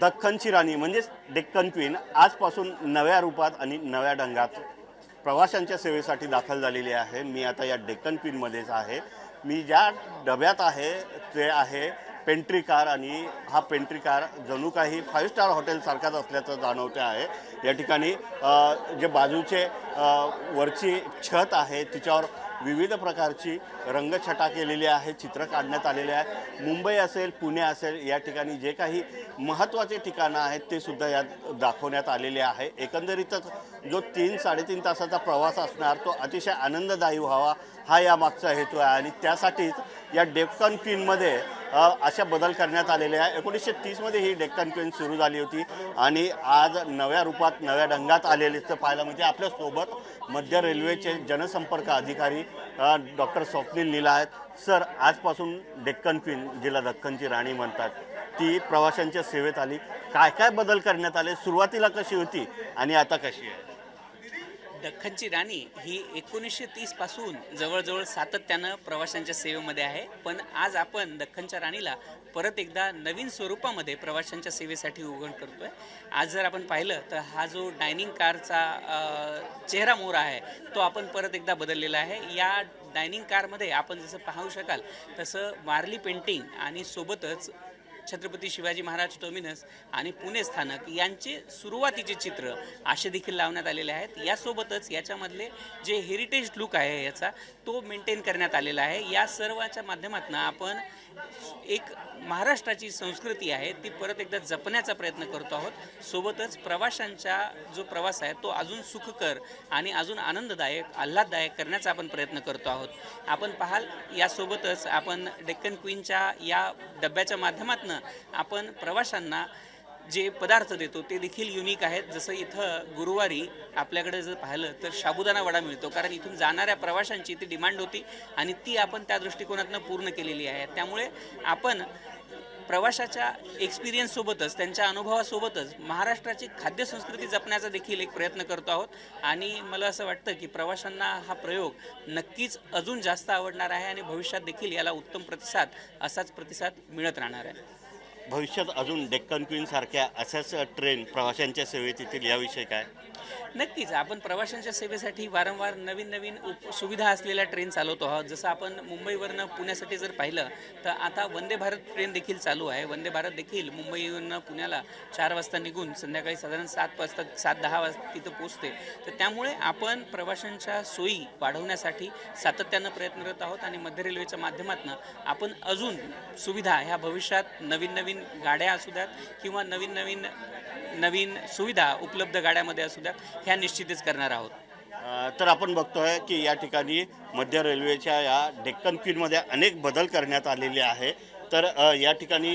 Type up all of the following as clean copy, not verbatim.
दख्खनची राणी म्हणजेच डेक्कन क्वीन आजपासून नव्या रूपात आणि नव्या ढंगात प्रवाशांच्या सेवेसाठी दाखल झालेली आहे। मी आता या डेक्कन क्वीनमध्येच आहे। मी ज्या डब्यात आहे ते आहे पेंट्री कार आणि हा पेंट्री कार जणू काही 5 स्टार हॉटेलसारखाच असल्याचं जाणवते आहे। या ठिकाणी जे बाजूचे वरची छत आहे तिच्यावर विविध प्रकारची रंगछटा केलेली आहे, चित्र काढण्यात आलेले आहे। मुंबई असेल पुणे असेल या ठिकाणी जे काही महत्त्वाचे ठिकाणं आहेत ते सुद्धा यात दाखवण्यात आलेले आहे। एकंदरीतच जो 3-3.5 तासाचा प्रवास असणार तो अतिशय आनंददायी व्हावा हा यामागचा हेतू आहे आणि त्यासाठीच या डेक्कन क्वीनमध्ये अशा बदल करण्यात आलेले आहे। 1930 मध्ये ही डेक्कन क्वीन सुरू झाली होती आणि आज नव्या रूपात नव्या ढंगात आलेलेचं पाहायला म्हणजे आपल्यासोबत मध्य रेल्वेचे जनसंपर्क अधिकारी डॉक्टर स्वप्नील लीला आहेत। सर, आजपासून डेक्कन क्वीन जिला दख्खनची राणी म्हणतात ती प्रवाशांच्या सेवेत आली, काय काय बदल करण्यात आले, सुरुवातीला कशी होती आणि आता कशी आहे? दख्खनची राणी ही 1930 पासून जवळजवळ सातत्यानं प्रवाशांच्या सेवेमध्ये आहे। पण आज आपण दख्खनच्या राणीला परत एकदा नवीन स्वरूपामध्ये प्रवाशांच्या सेवेसाठी उघड करतोय। आज जर आपण पाहिलं तर हा जो डायनिंग कारचा चेहरा मोहरा आहे तो आपण परत एकदा बदललेला आहे। या डायनिंग कारमध्ये आपण जसं पाहू शकाल तसं वारली पेंटिंग आणि सोबतच छत्रपती शिवाजी महाराज टर्मिनस आणि पुणे स्थानक यांचे सुरुवातीचे चित्र असे देखील लावण्यात आलेले आहेत। यासोबतच याच्यामधले जे हेरिटेज लुक आहे याचा तो मेंटेन करण्यात आलेला आहे। या सर्वाच्या माध्यमातून आपण एक महाराष्ट्राची संस्कृती आहे ती परत एकदा जपण्याचा प्रयत्न करतो आहोत। सोबतच प्रवाशांचा जो प्रवास आहे तो अजून सुखकर आणि अजून आनंददायक आल्हाददायक करण्याचा आपण प्रयत्न करतो आहोत। आपण पाहाल यासोबतच आपण डेक्कन क्वीनच्या या डब्याच्या माध्यमातून आपण प्रवाशांना जे पदार्थ देतो ते देखील युनिक आहेत। जसं इथं गुरुवारी आपल्याकडे जर पाहिलं तर साबुदाणा वडा मिळतो, कारण इथून जाणाऱ्या प्रवाशांची ती डिमांड होती आणि ती आपण त्या दृष्टिकोनातून पूर्ण केलेली आहे। त्यामुळे आपण प्रवाशाच्या एक्सपिरियन्ससोबतच त्यांच्या अनुभवासोबतच महाराष्ट्राची खाद्यसंस्कृती जपण्याचा देखील एक प्रयत्न करतो आहोत आणि मला असं वाटतं की प्रवाशांना हा प्रयोग नक्कीच अजून जास्त आवडणार आहे आणि भविष्यात देखील याला उत्तम प्रतिसाद असाच प्रतिसाद मिळत राहणार आहे। भविष्यात अजून डेक्कन क्वीन सारख्या अशाच ट्रेन प्रवाशांच्या सेवेत येतील याविषयी काय? नक्कीच आपण प्रवाशांच्या सेवेसाठी वारंवार नवीन नवीन सुविधा असलेल्या ट्रेन चालवतो आहोत। जसं आपण मुंबईवरनं पुण्यासाठी जर पाहिलं तर आता वंदे भारत ट्रेन देखील चालू आहे। वंदे भारत देखील मुंबईवरनं पुण्याला 4 वाजता निघून संध्याकाळी साधारण 7-10 वाजता तिथं पोचते। तर त्यामुळे आपण प्रवाशांच्या सोयी वाढवण्यासाठी सातत्यानं प्रयत्नरत आहोत आणि मध्य रेल्वेच्या माध्यमातून आपण अजून सुविधा ह्या भविष्यात नवीन गाड्या असू द्यात किंवा नवीन सुविधा उपलब्ध गाड्यामध्ये असू द्यात ह्या निश्चितच करणार आहोत। तर आपण बघतोय की या ठिकाणी मध्य रेल्वेच्या या डेक्कन क्वीनमध्ये अनेक बदल करण्यात आलेले आहे। तर या ठिकाणी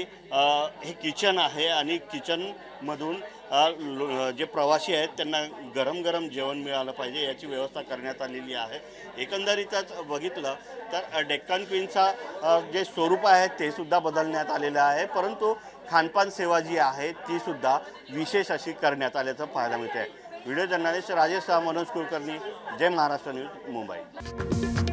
हे किचन आहे आणि किचनमधून जे प्रवासी आहेत त्यांना गरम जेवण मिळालं पाहिजे याची व्यवस्था करण्यात आलेली आहे। एकंदरीतच बघितलं तर डेक्कन क्वीनचा जे स्वरूप आहे ते सुद्धा बदलण्यात आलेलं आहे, परंतु खानपान सेवा जी आहे ती सुद्धा विशेष अशी करण्यात आल्याचं पाहायला मिळते आहे। व्हिडिओ जर्नलिस्ट राजेश शाह, मनोज कुलकर्णी, जय महाराष्ट्र न्यूज, मुंबई।